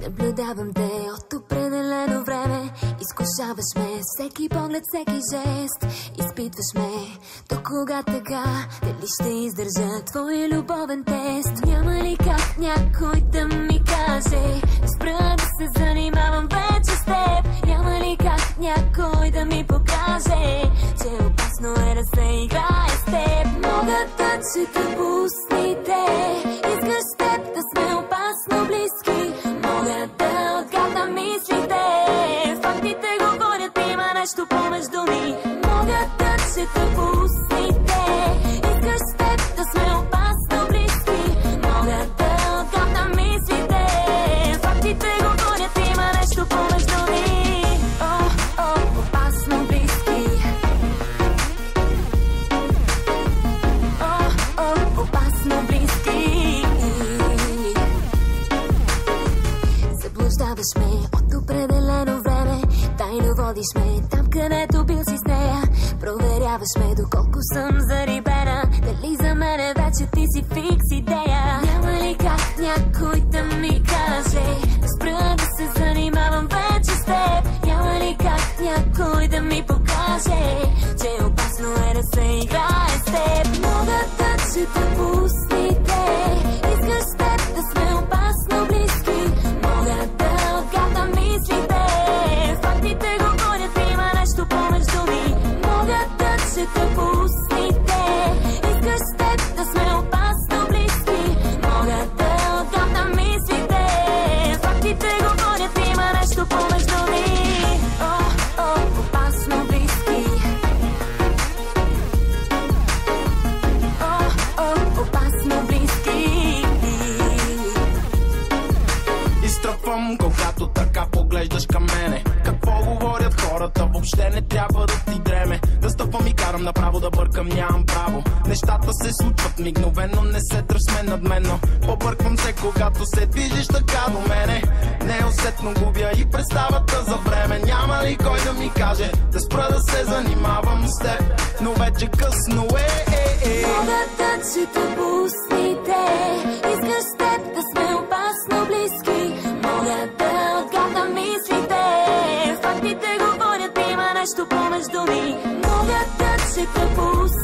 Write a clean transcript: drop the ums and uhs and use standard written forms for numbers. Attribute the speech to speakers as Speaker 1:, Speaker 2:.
Speaker 1: Наблюдавам те от определено време. Изкушаваш ме, всеки поглед, всеки жест. Изпитваш ме, до кога така? Дали ще издържа твой любовен тест? Няма ли как някой да ми каже да спра да се занимавам вече с теб? Няма ли как някой да ми покаже, че опасно е да се играе с теб? Могат да чета по устните, искаш с теб да сме опасно близки. Мога да отгадна мислите, фактите говорят, има нещо помежду ни. Мога да чета по устните, искаш с теб да сме опасно близки. Мога да отгадна мислите, фактите говорят, има нещо помежду ни. Опасно близки. Опасно близки. Заблуждаваш ме от определено време, тайно водиш ме там, където бил си с нея. Проверяваш ме доколко съм зарибена, дали за мене вече ти си фикс идея. Няма ли как някой да ми каже да спра да се занимавам вече с теб? Няма ли как някой да ми покаже, че опасно е да се играе с теб? Мога да чета по устните, искаш с теб да сме опасно близки. Мога да отгадна мислите, фактите говорят, има нещо помежду ни. Мога да чета по устните, искаш с теб да сме опасно близки. Мога да отгадна мислите, фактите говорят, има нещо помежду ни. Опасно близки. Опасно близки.
Speaker 2: Изтръпвам, когато така поглеждаш към мене. Какво говорят хората, въобще не трябва да ти дреме. Да стъпвам и карам направо, да бъркам, нямам право. Нещата се случват мигновено, не се дръж с мен надменно. Побърквам се, когато се движиш така до мене. Неусетно губя и представата за време. Няма ли кой да ми каже да спра да се занимавам с теб? Но вече късно
Speaker 1: Мога да чета по устните, искаш с теб да сме опасно близки. Мога да отгадна мислите, фактите говорят, има нещо помежду ни. Мога да чета по устните,